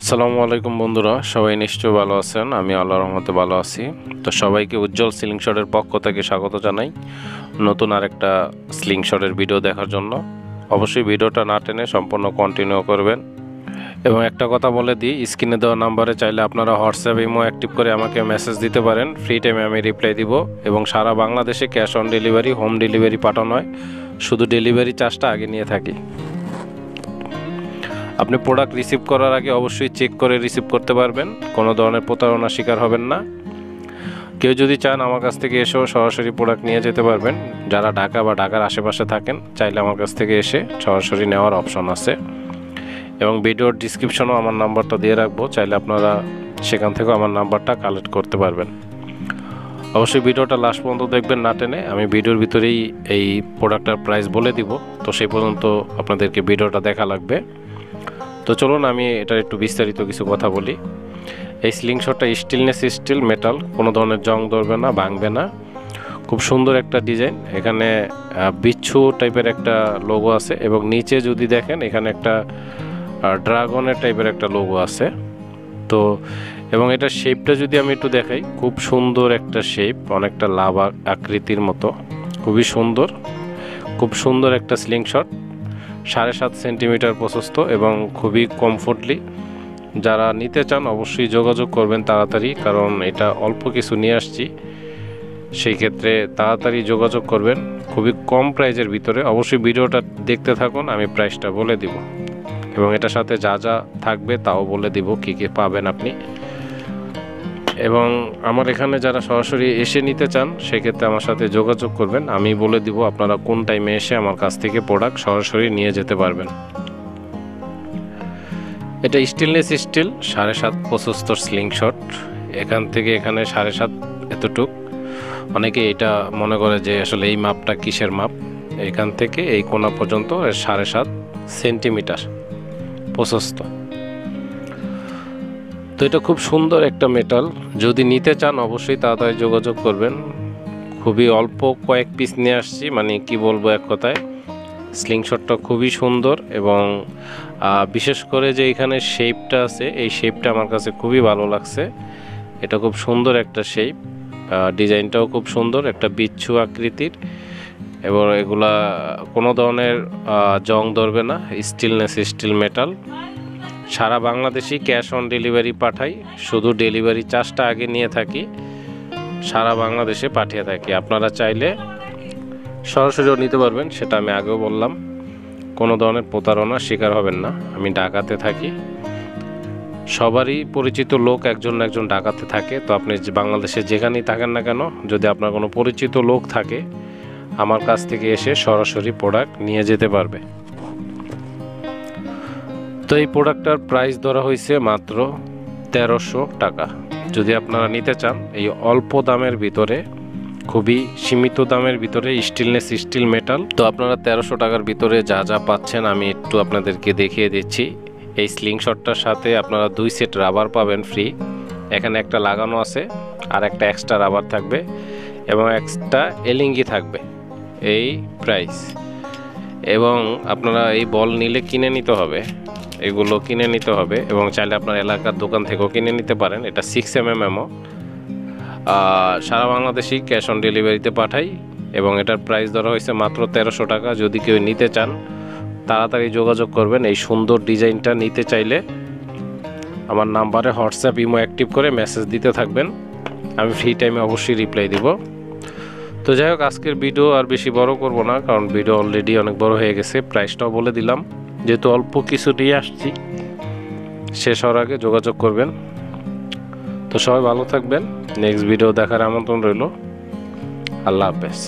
আসসালামু আলাইকুম বন্ধুরা, সবাই নিশ্চয়ই ভালো আছেন। আমি আল্লাহর রহমতে ভালো আছি। তো সবাইকে উজ্জ্বল স্লিং শটের পক্ষ থেকে স্বাগত জানাই নতুন আরেকটা স্লিং শটের ভিডিও দেখার জন্য। অবশ্যই ভিডিওটা না টেনে সম্পূর্ণ কন্টিনিউ করবেন। এবং একটা কথা বলে দিই, স্ক্রিনে দেওয়া নাম্বারে চাইলে আপনারা হোয়াটসঅ্যাপ ইমো অ্যাক্টিভ করে আমাকে মেসেজ দিতে পারেন। ফ্রি টাইমে আমি রিপ্লাই দিব এবং সারা বাংলাদেশে cash on delivery, home delivery পাঠানো হয়। শুধু ডেলিভারি চার্জটা আগে নিয়ে থাকি। আপনি প্রোডাক্ট রিসিভ করার আগে অবশ্যই চেক করে রিসিভ করতে পারবেন, কোনো ধরনের প্রতারণার শিকার হবেন না। কেউ যদি চান আমার কাছ থেকে এসেও সরাসরি প্রোডাক্ট নিয়ে যেতে পারবেন। যারা ঢাকা বা ঢাকার আশেপাশে থাকেন চাইলে আমার কাছ থেকে এসে সরাসরি নেওয়ার অপশন আছে। এবং ভিডিওর ডিসক্রিপশনেও আমার নাম্বারটা দিয়ে রাখবো, চাইলে আপনারা সেখান থেকেও আমার নাম্বারটা কালেক্ট করতে পারবেন। অবশ্যই ভিডিওটা লাস্ট পর্যন্ত দেখবেন না টেনে। আমি ভিডিওর ভিতরেই এই প্রোডাক্টটার প্রাইস বলে দিব, তো সেই পর্যন্ত আপনাদেরকে ভিডিওটা দেখা লাগবে। তো চলুন আমি এটার একটু বিস্তারিত কিছু কথা বলি। এই স্লিং শটটা স্টিলনেস স্টিল মেটাল, কোনো ধরনের জং ধরবে না, ভাঙবে না। খুব সুন্দর একটা ডিজাইন। এখানে বিচ্ছু টাইপের একটা লোগো আছে এবং নিচে যদি দেখেন এখানে একটা ড্রাগনের টাইপের একটা লোগো আছে। তো এবং এটার শেপটা যদি আমি একটু দেখাই, খুব সুন্দর একটা শেপ, অনেকটা লাভ আকৃতির মতো, খুবই সুন্দর। খুব সুন্দর একটা স্লিং শট, 7.5 সেন্টিমিটার প্রশস্ত এবং খুবই কমফোর্টলি। যারা নিতে চান অবশ্যই যোগাযোগ করবেন তাড়াতাড়ি, কারণ এটা অল্প কিছু নিয়ে আসছি। সেই ক্ষেত্রে তাড়াতাড়ি যোগাযোগ করবেন, খুবই কম প্রাইজের ভিতরে। অবশ্যই ভিডিওটা দেখতে থাকুন, আমি প্রাইসটা বলে দিব এবং এটার সাথে যা যা থাকবে তাও বলে দিব, কী কী পাবেন আপনি। এবং আমার এখানে যারা সরাসরি এসে নিতে চান সেক্ষেত্রে আমার সাথে যোগাযোগ করবেন, আমি বলে দিব আপনারা কোন টাইমে এসে আমার কাছ থেকে প্রোডাক্ট সরাসরি নিয়ে যেতে পারবেন। এটা স্টেনলেস স্টিল 7.5 প্রশস্ত স্লিং শট। এখান থেকে এখানে 7.5 এতটুক। অনেকে এটা মনে করে যে আসলে এই মাপটা কিসের মাপ। এখান থেকে এই কোণা পর্যন্ত 7.5 সেন্টিমিটার প্রশস্ত। তো এটা খুব সুন্দর একটা মেটাল। যদি নিতে চান অবশ্যই তাড়াতাড়ি যোগাযোগ করবেন। খুবই অল্প কয়েক পিস নিয়ে আসছি, মানে কি বলবো, এক কথায় স্লিং শটটা খুবই সুন্দর। এবং বিশেষ করে যে এখানে শেপটা আছে, এই শেপটা আমার কাছে খুবই ভালো লাগছে। এটা খুব সুন্দর একটা শেপ, ডিজাইনটাও খুব সুন্দর, একটা বিচ্ছু আকৃতির। এবং এগুলা কোনো ধরনের জং ধরবে না, স্টিলনেস স্টিল মেটাল। সারা বাংলাদেশই ক্যাশ অন ডেলিভারি পাঠাই, শুধু ডেলিভারি চার্জটা আগে নিয়ে থাকি। সারা বাংলাদেশে পাঠিয়ে থাকি। আপনারা চাইলে সরাসরিও নিতে পারবেন, সেটা আমি আগেও বললাম। কোনো ধরনের প্রতারণার শিকার হবেন না। আমি ঢাকাতে থাকি, সবারই পরিচিত লোক একজন না একজন ঢাকাতে থাকে। তো আপনি বাংলাদেশে যেখানেই থাকেন না কেন, যদি আপনার কোনো পরিচিত লোক থাকে আমার কাছ থেকে এসে সরাসরি প্রোডাক্ট নিয়ে যেতে পারবে। তো এই প্রোডাক্টটার প্রাইস ধরা হয়েছে মাত্র 1300 টাকা। যদি আপনারা নিতে চান এই অল্প দামের ভিতরে, খুবই সীমিত দামের ভিতরে স্টেনলেস স্টিল মেটাল, তো আপনারা 1300 টাকার ভিতরে যা যা পাচ্ছেন আমি একটু আপনাদেরকে দেখিয়ে দিচ্ছি। এই স্লিং শটটার সাথে আপনারা 2 সেট রাবার পাবেন ফ্রি। এখানে একটা লাগানো আছে আর একটা এক্সট্রা রাবার থাকবে এবং এক্সট্রা এলিঙ্গি থাকবে। এই প্রাইস। এবং আপনারা এই বল নিলে কিনে নিতে হবে, এগুলো কিনে নিতে হবে এবং চাইলে আপনার এলাকার দোকান থেকেও কিনে নিতে পারেন। এটা 6mm। সারা বাংলাদেশেই ক্যাশ অন ডেলিভারিতে পাঠাই এবং এটার প্রাইস ধরা হয়েছে মাত্র 1300 টাকা। যদি কেউ নিতে চান তাড়াতাড়ি যোগাযোগ করবেন। এই সুন্দর ডিজাইনটা নিতে চাইলে আমার নাম্বারে হোয়াটসঅ্যাপ ইমো অ্যাক্টিভ করে মেসেজ দিতে থাকবেন, আমি ফ্রি টাইমে অবশ্যই রিপ্লাই দিব। তো যাই হোক, আজকের ভিডিও আর বেশি বড় করব না, কারণ ভিডিও অলরেডি অনেক বড় হয়ে গেছে। প্রাইসটাও বলে দিলাম, যেহেতু অল্প কিছু নিয়ে আসছি। শেষ হওয়ার আগে যোগাযোগ করবেন। তো সবাই ভালো থাকবেন। নেক্সট ভিডিও দেখার আমন্ত্রণ রইল। আল্লাহ হাফেজ।